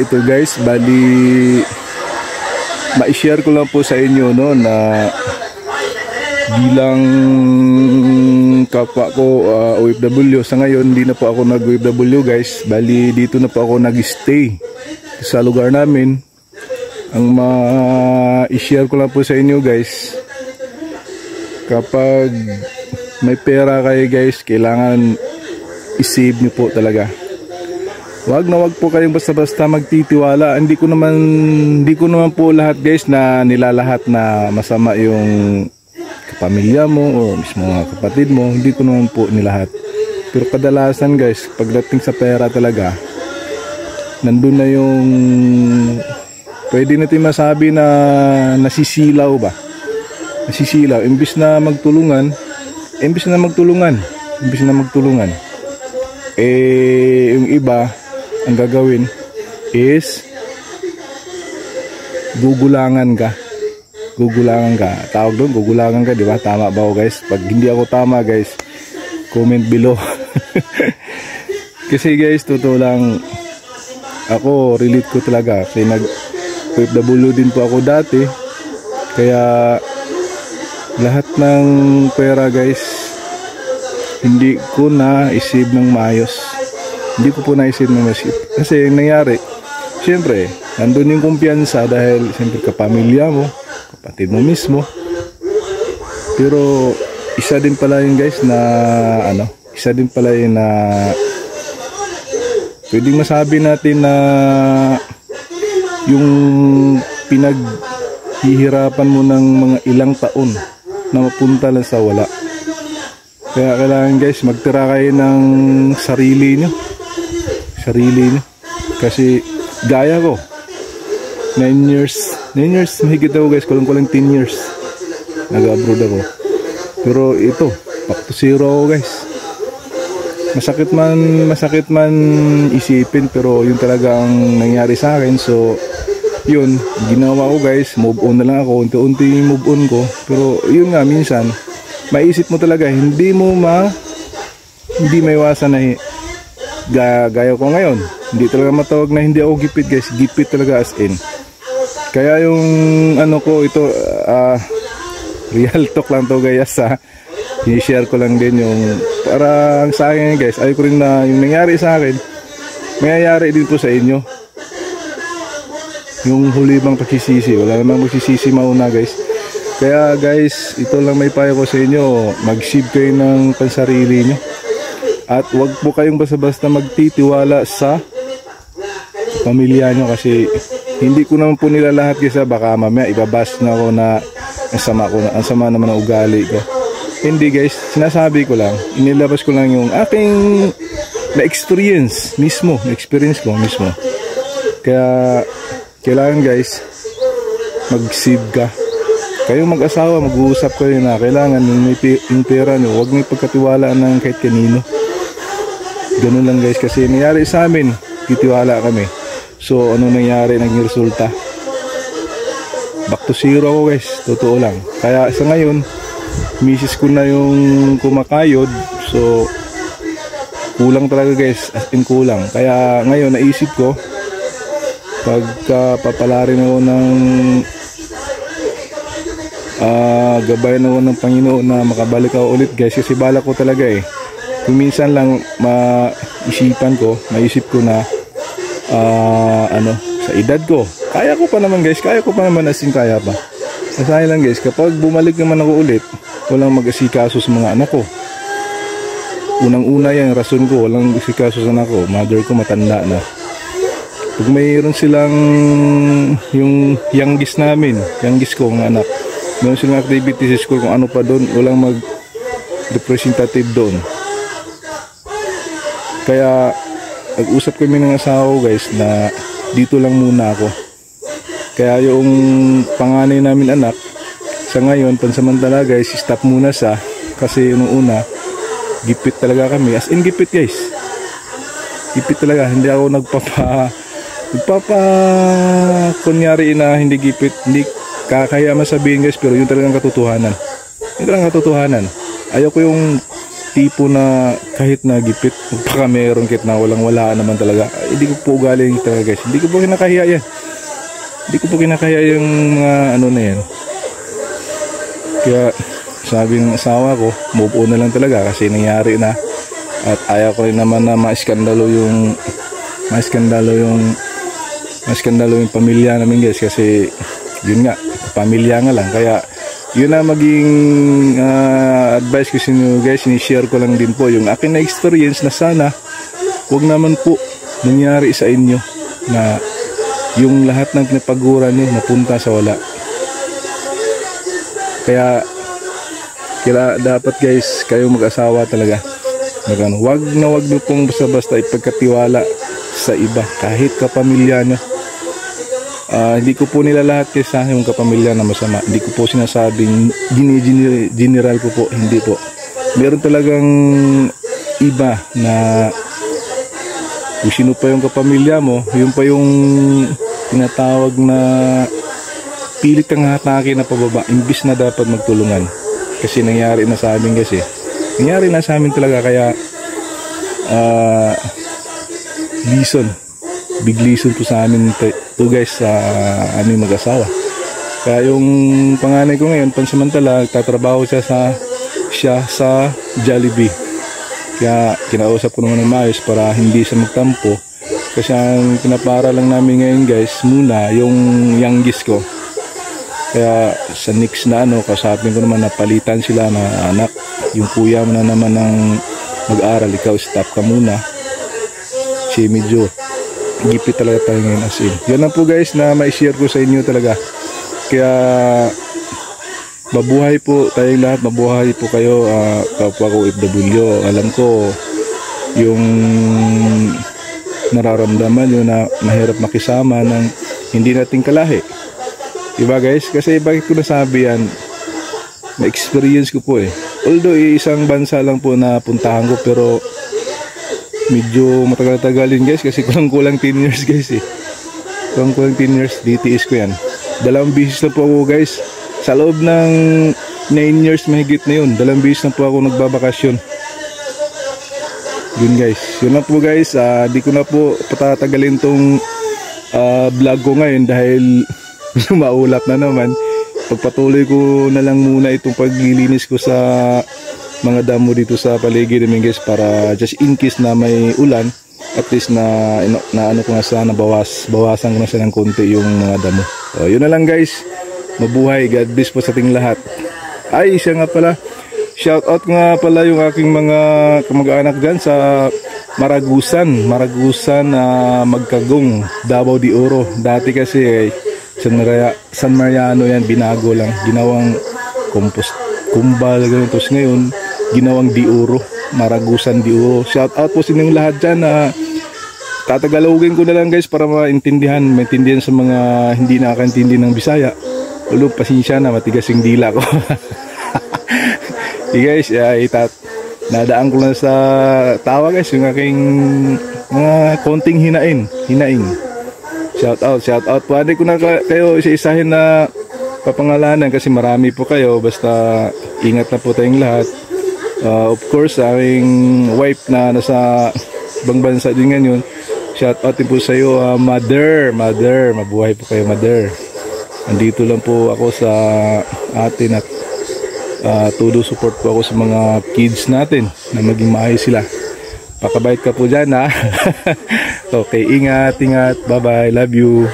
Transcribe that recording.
ito guys, bali ma-share ko lang po sa inyo no na bilang kapwa ko OFW sa ngayon, hindi na po ako nag-OFW guys. Bali dito na po ako nag-stay sa lugar namin. Ang ma-share ko lang po sa inyo guys, kapag may pera kayo guys, kailangan i-save niyo po talaga. Wag po kayong basta-basta magtitiwala. Hindi ko naman po lahat guys na nilalahat na masama yung kapamilya mo o mismo mga kapatid mo. Hindi ko naman po nilahat. Pero kadalasan guys, pagdating sa pera talaga, nandun na yung pwede natin masabi na nasisilaw ba? Nasisilaw. Imbis na magtulungan, yung iba ang gagawin is gugulangan ka. Tawag doon, gugulangan ka, di ba? Tama ba ako guys? Pag hindi ako tama guys, comment below. Kasi guys, totoo lang, ako relate ko talaga kasi nag-OFW din po ako dati. Kaya lahat ng pera guys, hindi ko na isave ng maayos. Kasi yung nangyari, siyempre, nandun yung kumpiyansa dahil siyempre kapamilya mo, kapatid mo mismo. Pero isa din pala yun guys na pwedeng masabi natin na yung pinaghihirapan mo ng mga ilang taon na mapunta lang sa wala. Kaya kailangan guys, magtira kayo ng sarili nyo. Kasi gaya ko, 9 years mahigit ako guys, kulang 10 years nag-abroad ako. Pero ito, back to zero ako guys. Masakit man isipin, pero yun talaga ang nangyari sa akin. So yun, ginawa ko guys, move on na lang ako, unti-unti move on ko. Pero yun nga, minsan maisip mo talaga, hindi maiwasan na gaya ko ngayon. Hindi talaga matawag na hindi ako gipit guys, gipit talaga as in. Kaya yung ano ko ito, real talk lang to guys, i-share ko lang din yung para sa akin guys. Ayaw ko rin na yung nangyari sa akin mangyayari din po sa inyo. Yung huli bang pagsisisi, wala namang magsisisi mauna guys. Kaya guys, ito lang may payo ko sa inyo, mag-save kayo ng pansarili nyo. At wag po kayong basta-basta magtitiwala sa pamilya nyo, kasi hindi ko naman po nila lahat kasi baka mamaya ibabash na ako na ang sama naman ng ugali ko. Hindi guys, sinasabi ko lang, inilabas ko lang yung aking na-experience ko mismo. Kaya kailangan guys, mag-save ka. Kayong mag-asawa, mag-uusap kayo na kailangan yung pera nyo, huwag nyo pagkatiwalaan ng kahit kanino. Ganun lang guys, kasi nangyari sa amin, titiwala kami. So anong nangyari, naging resulta, back to zero ako guys, totoo lang. Kaya sa ngayon, misis ko na yung kumakayod. So kulang talaga guys, as in kulang. Kaya ngayon naisip ko, pagka papalarin ako ng gabayan ako ng Panginoon na makabalik ako ulit guys, kasi bala ko talaga kung minsan lang maisip ko na sa edad ko, kaya ko pa naman as in kaya pa. Masaya lang guys, kapag bumalik naman ako ulit, walang mag-asikaso sa mga anak ko. Unang-una yan, rason ko, walang asikaso sa anak ko. Mother ko matanda na. Pag mayroon silang yung youngest ko, mga anak, mayroon silang activities sa school, kung ano pa doon, walang mag-representative doon. Kaya nag-usap kami ng asawa ko guys na dito lang muna ako. Kaya yung panganay namin anak, sa ngayon pansamantala guys, stop muna sa, kasi nung una gipit talaga kami, as in gipit guys, gipit talaga. Hindi ako nagpapa kunyari na hindi gipit, hindi kakaya masabihin guys, pero yun talagang katotohanan. Ayoko yung tipo na kahit nagipit, baka meron kahit na walang-wala naman talaga. Hindi ko po ugali talaga guys. Hindi ko po kinakahiya yan. Hindi ko po kinakahiya yung mga ano na yan. Kaya sabi ng asawa ko, move on na lang talaga kasi nangyari na. At ayaw ko rin naman na maiskandalo yung pamilya namin guys, kasi yun nga, pamilya nga lang. Kaya yun na maging advice ko sa inyo guys, ni-share ko lang din po yung akin na experience na sana wag naman po nangyari sa inyo na yung lahat ng pinapaguran nyo napunta sa wala. Kaya dapat guys, kayo mag-asawa talaga, wag nyo pong basta-basta ipagkatiwala sa iba, kahit kapamilya nyo. Hindi ko po nilalahat sa yung kapamilya na masama. Hindi ko po sinasabing general ko po, hindi po. Meron talagang iba na kung sino pa yung kapamilya mo, yun pa yung tinatawag na pilit kang hatake na pababa, imbis na dapat magtulungan. Kasi nangyari na sa amin kasi. Nangyari na sa amin talaga, kaya big lesson po sa amin to guys, sa aming mag-asawa. Kaya yung panganay ko ngayon, pansamantala tatrabaho siya sa Jollibee. Kaya kinausap ko naman ng maayos para hindi siya magtampo, kasi ang pinapara lang namin ngayon guys muna yung youngest ko. Kaya sa next na kasapin ko naman na palitan sila na anak, yung kuya mo na naman ng mag-aral, ikaw stop ka muna. Si medyo gipit talaga tayo ngayon as in. Yan lang po guys na ma-share ko sa inyo talaga. Kaya mabuhay po tayong lahat, mabuhay po kayo, kapwa ko OFW. Alam ko yung nararamdaman nyo na mahirap makisama ng hindi nating kalahi, diba guys? Kasi bakit ko nasabi yan, na-experience ko po although isang bansa lang po na puntahan ko, pero medyo matagal-tagalin guys, kasi kulang-kulang 10 years guys kulang-kulang 10 years DTS ko yan. 2 beses na po ako guys sa loob ng 9 years mahigit na yun. 2 beses na po ako nagbabakasyon yun guys. Yun lang po guys, di ko na po patatagalin tong vlog ko ngayon dahil maulap na naman. Pagpatuloy ko na lang muna itong paglilinis ko sa mga damo dito sa paligid namin guys, para just in case na may ulan, at least na ano ko na sana, bawasan ko na siya ng konti yung mga damo. So yun na lang guys, mabuhay, God bless po sa ating lahat. Ay, siya nga pala, shout out nga pala yung aking mga kamag-anak dyan sa Maragusan, Magkagong, Davao de Oro. Dati kasi San Mariano yan, binago lang, ginawang kumbal ganun. Tapos ngayon ginawang de Oro, Maragusan de Oro. Shout out po sa inyong lahat dyan. Tatagalogin ko na lang guys para maintindihan sa mga hindi nakakaintindi ng Bisaya. Ulo, pasensya na, matigas yung dila ko. Guys, nadaan ko lang sa tawa guys yung aking mga konting hinaing. Shout out po. Hindi ko na kayo isa-isahin na papangalanan kasi marami po kayo. Basta ingat na po tayong lahat. Of course, aking wife na nasa ibang bansa din ngayon, shout out din po sa iyo, mother, mabuhay po kayo mother. Andito lang po ako sa atin at todo support po ako sa mga kids natin na maging maayos sila. Pakabait ka po dyan ha. Okay, ingat, bye bye, love you.